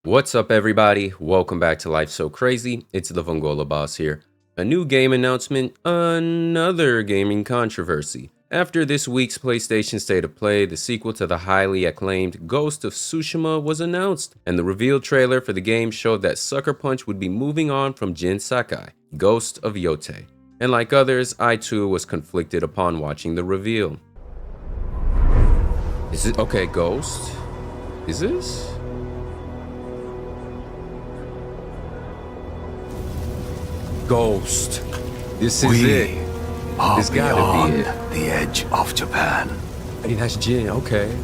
What's up, everybody? Welcome back to Life So Crazy. It's the Vongola Boss here. A new game announcement, another gaming controversy. After this week's PlayStation State of Play, the sequel to the highly acclaimed Ghost of Tsushima was announced, and the reveal trailer for the game showed that Sucker Punch would be moving on from Jin Sakai, Ghost of Yōtei. And like others, I too was conflicted upon watching the reveal. Is it okay, Ghost? Is this? Ghost. This is it. This gotta be it. The edge of Japan. Hey, that's Jin. Okay.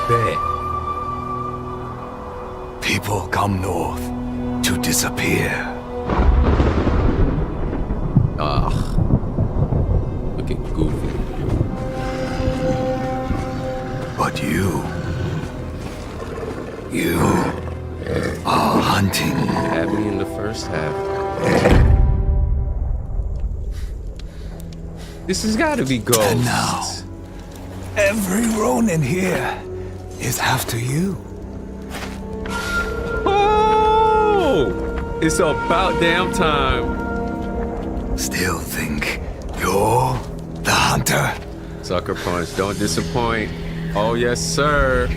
Bet. People come north to disappear. Ugh. Looking goofy. But you are hunting. Had me in the first half. This has gotta be Ghost. And now, every Ronin here is after you. Oh! It's about damn time. Still think you're the hunter? Sucker Punch, don't disappoint. Oh, yes, sir.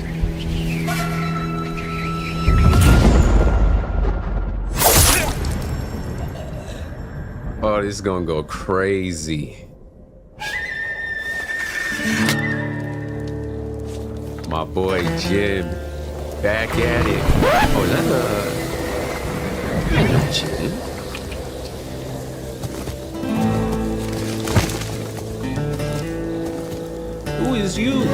Oh, this is gonna go crazy. My boy Jim, back at it. Oh, is that Jim? Who is you?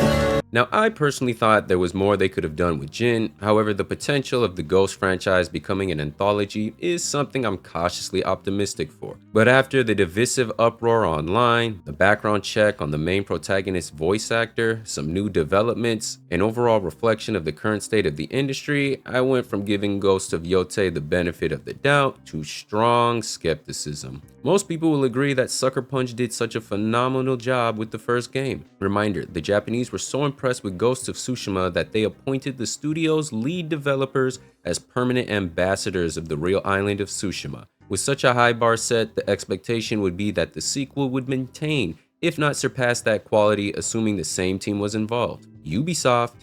Now, I personally thought there was more they could have done with Jin. However, the potential of the Ghost franchise becoming an anthology is something I'm cautiously optimistic for. But after the divisive uproar online, the background check on the main protagonist's voice actor, some new developments, and overall reflection of the current state of the industry, I went from giving Ghost of Yōtei the benefit of the doubt to strong skepticism. Most people will agree that Sucker Punch did such a phenomenal job with the first game. Reminder, the Japanese were so impressed with Ghost of Tsushima that they appointed the studio's lead developers as permanent ambassadors of the real island of Tsushima. With such a high bar set, the expectation would be that the sequel would maintain, if not surpass that quality, assuming the same team was involved. Ubisoft,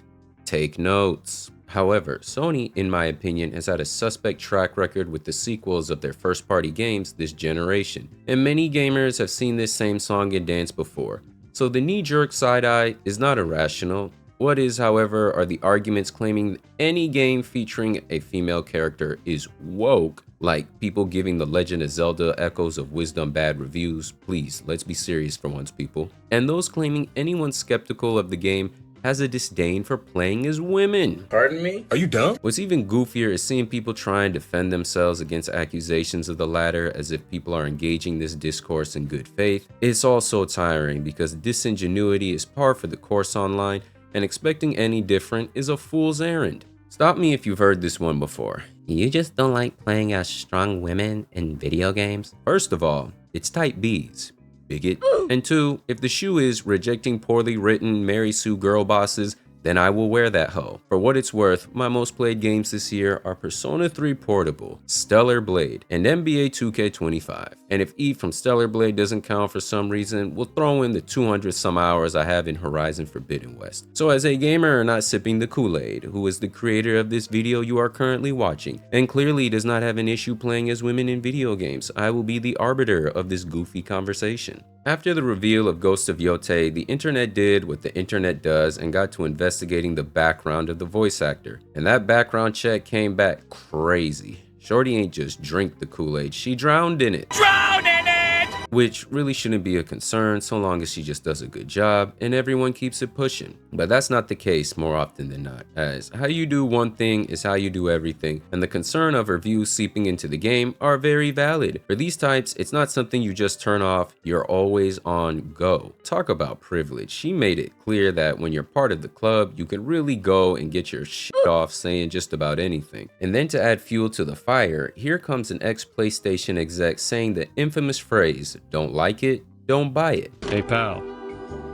take notes. However, Sony, in my opinion, has had a suspect track record with the sequels of their first-party games this generation, and many gamers have seen this same song and dance before. So the knee-jerk side-eye is not irrational. What is, however, are the arguments claiming any game featuring a female character is woke, like people giving The Legend of Zelda Echoes of Wisdom bad reviews. Please, let's be serious for once, people. And those claiming anyone skeptical of the game has a disdain for playing as women. Pardon me? Are you dumb? What's even goofier is seeing people try and defend themselves against accusations of the latter as if people are engaging this discourse in good faith. It's also tiring because disingenuity is par for the course online, and expecting any different is a fool's errand. Stop me if you've heard this one before. You just don't like playing as strong women in video games? First of all, it's type Bs. Bigot. And two, if the shoe is rejecting poorly written Mary Sue girl bosses, then I will wear that hoe. For what it's worth, my most played games this year are Persona 3 Portable, Stellar Blade, and NBA 2K25. And if E from Stellar Blade doesn't count for some reason, we'll throw in the 200 some hours I have in Horizon Forbidden West. So as a gamer not sipping the Kool-Aid, who is the creator of this video you are currently watching, and clearly does not have an issue playing as women in video games, I will be the arbiter of this goofy conversation. After the reveal of Ghost of Yōtei, the internet did what the internet does and got to investigating the background of the voice actor. And that background check came back crazy. Shorty ain't just drink the Kool-Aid, she drowned in it. Drowned in it! Which really shouldn't be a concern so long as she just does a good job and everyone keeps it pushing. But that's not the case more often than not, as how you do one thing is how you do everything, and the concern of reviews seeping into the game are very valid. For these types, it's not something you just turn off, you're always on go. Talk about privilege. She made it clear that when you're part of the club, you can really go and get your shit off saying just about anything. And then to add fuel to the fire, here comes an ex-PlayStation exec saying the infamous phrase, "Don't like it, don't buy it." Hey pal,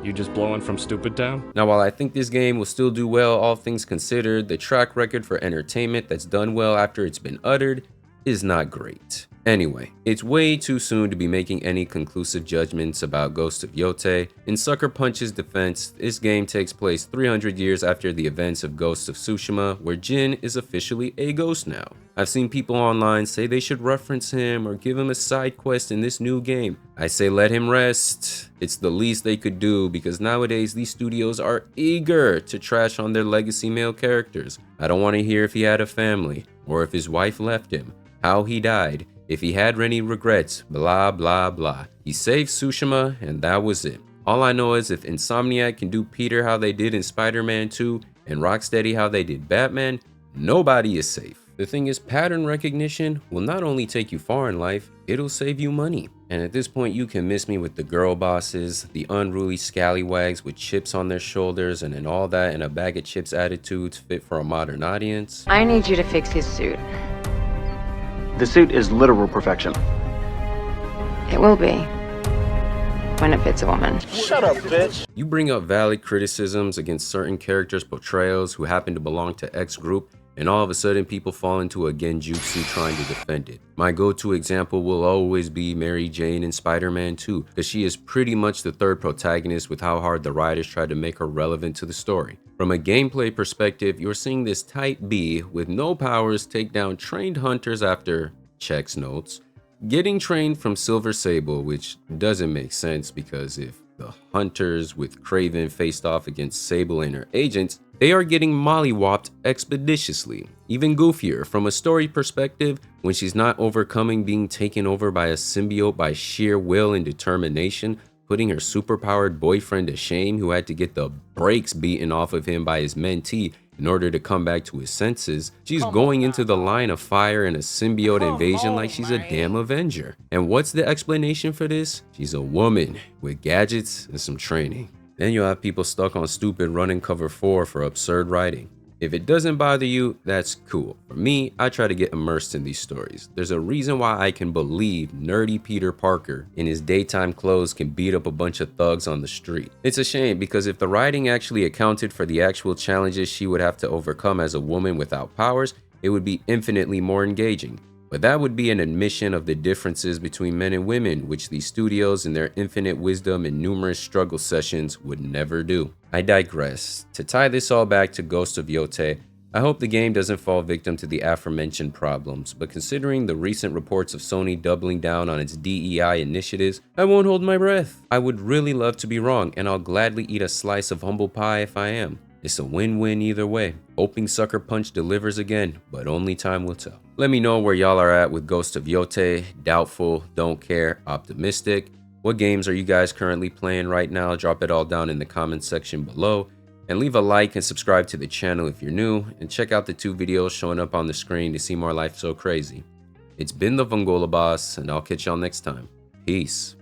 You just blowing from Stupid Town? Now, while I think this game will still do well, all things considered, the track record for entertainment that's done well after it's been uttered is not great. Anyway, it's way too soon to be making any conclusive judgments about Ghost of Yōtei. In Sucker Punch's defense, this game takes place 300 years after the events of Ghost of Tsushima, where Jin is officially a ghost now. I've seen people online say they should reference him or give him a side quest in this new game. I say let him rest. It's the least they could do because nowadays these studios are eager to trash on their legacy male characters. I don't want to hear if he had a family, or if his wife left him, how he died, if he had any regrets, blah blah blah. He saved Tsushima and that was it. All I know is if Insomniac can do Peter how they did in Spider-Man 2 and Rocksteady how they did Batman, nobody is safe. The thing is, pattern recognition will not only take you far in life, it'll save you money. And at this point, you can miss me with the girl bosses, the unruly scallywags with chips on their shoulders, and then all that in a bag of chips attitudes fit for a modern audience. I need you to fix his suit. The suit is literal perfection. It will be. When it fits a woman. Shut up, bitch. You bring up valid criticisms against certain characters' portrayals who happen to belong to X group, and all of a sudden people fall into a genjutsu trying to defend it. My go-to example will always be Mary Jane in Spider-Man 2, because she is pretty much the third protagonist with how hard the writers tried to make her relevant to the story. From a gameplay perspective, you're seeing this Type B with no powers take down trained hunters after, checks notes, getting trained from Silver Sable, which doesn't make sense because if the hunters with Kraven faced off against Sable and her agents, they are getting mollywopped expeditiously. Even goofier, from a story perspective, when she's not overcoming being taken over by a symbiote by sheer will and determination, putting her superpowered boyfriend to shame who had to get the brakes beaten off of him by his mentee in order to come back to his senses, she's going into the line of fire in a symbiote invasion like she's a damn Avenger. And what's the explanation for this? She's a woman with gadgets and some training. Then you'll have people stuck on stupid running cover 4 for absurd writing. If it doesn't bother you, that's cool. For me, I try to get immersed in these stories. There's a reason why I can believe nerdy Peter Parker in his daytime clothes can beat up a bunch of thugs on the street. It's a shame because if the writing actually accounted for the actual challenges she would have to overcome as a woman without powers, it would be infinitely more engaging. But that would be an admission of the differences between men and women, which these studios in their infinite wisdom and numerous struggle sessions would never do. I digress. To tie this all back to Ghost of Yōtei, I hope the game doesn't fall victim to the aforementioned problems, but considering the recent reports of Sony doubling down on its DEI initiatives, I won't hold my breath. I would really love to be wrong, and I'll gladly eat a slice of humble pie if I am. It's a win-win either way. Hoping Sucker Punch delivers again, but only time will tell. Let me know where y'all are at with Ghost of Yōtei, doubtful, don't care, optimistic. What games are you guys currently playing right now? Drop it all down in the comments section below. And leave a like and subscribe to the channel if you're new. And check out the 2 videos showing up on the screen to see more Life So Crazy. It's been the Vongola Boss, and I'll catch y'all next time. Peace.